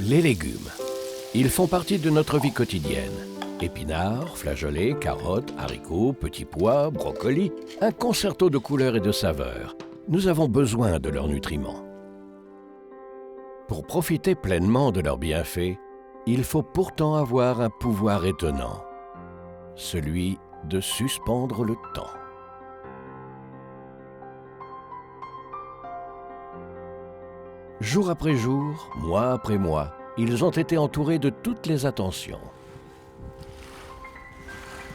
Les légumes. Ils font partie de notre vie quotidienne. Épinards, flageolets, carottes, haricots, petits pois, brocolis, un concerto de couleurs et de saveurs. Nous avons besoin de leurs nutriments. Pour profiter pleinement de leurs bienfaits, il faut pourtant avoir un pouvoir étonnant, celui de suspendre le temps. Jour après jour, mois après mois, ils ont été entourés de toutes les attentions.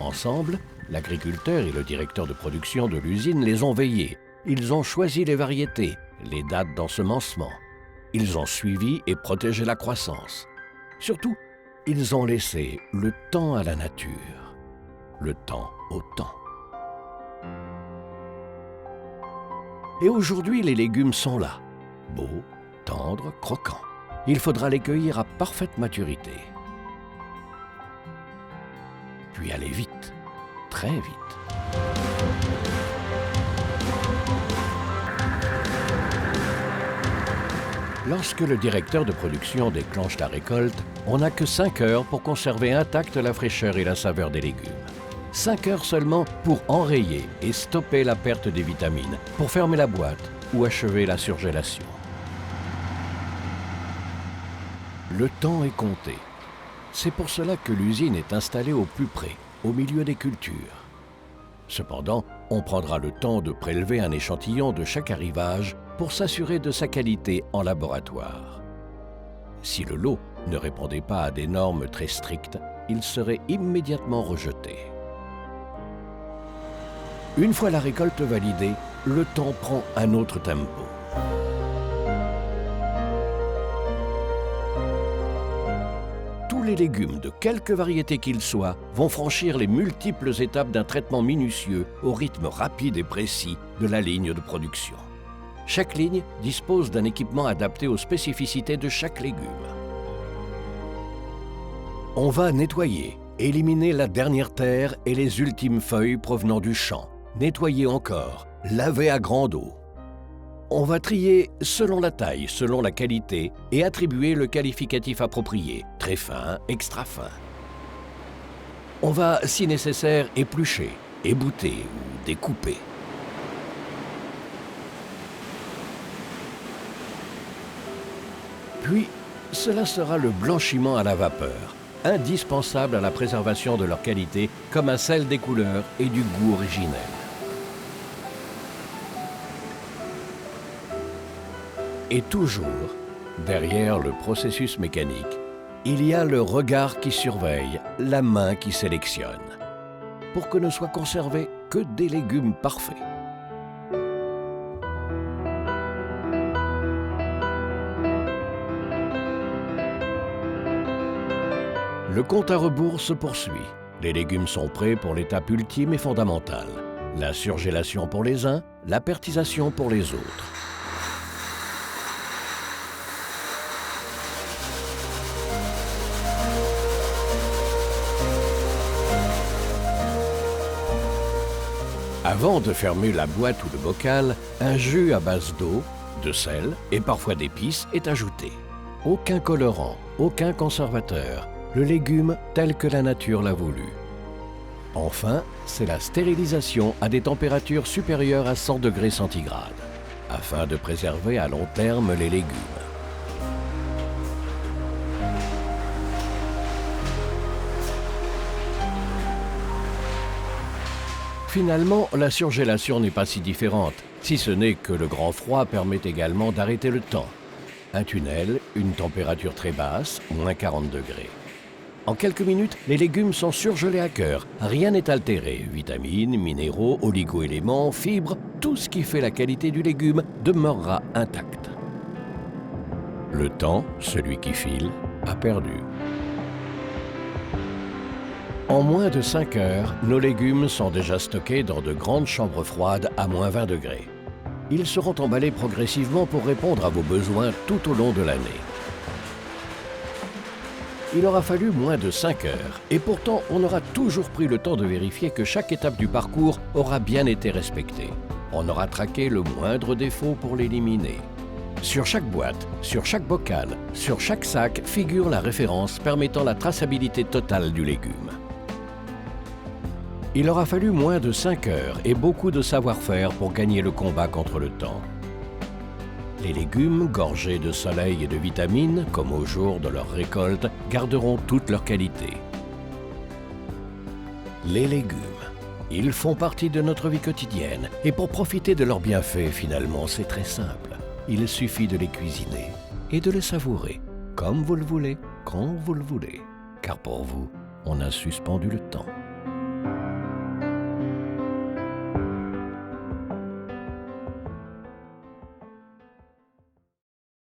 Ensemble, l'agriculteur et le directeur de production de l'usine les ont veillés. Ils ont choisi les variétés, les dates d'ensemencement. Ils ont suivi et protégé la croissance. Surtout, ils ont laissé le temps à la nature, le temps au temps. Et aujourd'hui, les légumes sont là, beaux, tendres, croquants. Il faudra les cueillir à parfaite maturité. Puis aller vite, très vite. Lorsque le directeur de production déclenche la récolte, on n'a que 5 heures pour conserver intacte la fraîcheur et la saveur des légumes. 5 heures seulement pour enrayer et stopper la perte des vitamines, pour fermer la boîte ou achever la surgélation. Le temps est compté. C'est pour cela que l'usine est installée au plus près, au milieu des cultures. Cependant, on prendra le temps de prélever un échantillon de chaque arrivage pour s'assurer de sa qualité en laboratoire. Si le lot ne répondait pas à des normes très strictes, il serait immédiatement rejeté. Une fois la récolte validée, le temps prend un autre tempo. Tous les légumes, de quelque variété qu'ils soient, vont franchir les multiples étapes d'un traitement minutieux au rythme rapide et précis de la ligne de production. Chaque ligne dispose d'un équipement adapté aux spécificités de chaque légume. On va nettoyer, éliminer la dernière terre et les ultimes feuilles provenant du champ, nettoyer encore, laver à grande eau. On va trier selon la taille, selon la qualité et attribuer le qualificatif approprié, très fin, extra fin. On va, si nécessaire, éplucher, ébouter ou découper. Puis, cela sera le blanchiment à la vapeur, indispensable à la préservation de leur qualité comme à celle des couleurs et du goût originel. Et toujours, derrière le processus mécanique, il y a le regard qui surveille, la main qui sélectionne, pour que ne soient conservés que des légumes parfaits. Le compte à rebours se poursuit. Les légumes sont prêts pour l'étape ultime et fondamentale. La surgélation pour les uns, la pertisation pour les autres. Avant de fermer la boîte ou le bocal, un jus à base d'eau, de sel et parfois d'épices est ajouté. Aucun colorant, aucun conservateur, le légume tel que la nature l'a voulu. Enfin, c'est la stérilisation à des températures supérieures à 100 degrés centigrades, afin de préserver à long terme les légumes. Finalement, la surgélation n'est pas si différente, si ce n'est que le grand froid permet également d'arrêter le temps. Un tunnel, une température très basse, moins 40 degrés. En quelques minutes, les légumes sont surgelés à cœur. Rien n'est altéré. Vitamines, minéraux, oligo-éléments, fibres, tout ce qui fait la qualité du légume demeurera intact. Le temps, celui qui file, a perdu. En moins de 5 heures, nos légumes sont déjà stockés dans de grandes chambres froides à moins 20 degrés. Ils seront emballés progressivement pour répondre à vos besoins tout au long de l'année. Il aura fallu moins de 5 heures, et pourtant on aura toujours pris le temps de vérifier que chaque étape du parcours aura bien été respectée. On aura traqué le moindre défaut pour l'éliminer. Sur chaque boîte, sur chaque bocal, sur chaque sac figure la référence permettant la traçabilité totale du légume. Il aura fallu moins de 5 heures et beaucoup de savoir-faire pour gagner le combat contre le temps. Les légumes, gorgés de soleil et de vitamines, comme au jour de leur récolte, garderont toute leur qualité. Les légumes, ils font partie de notre vie quotidienne et pour profiter de leurs bienfaits, finalement, c'est très simple. Il suffit de les cuisiner et de les savourer, comme vous le voulez, quand vous le voulez. Car pour vous, on a suspendu le temps.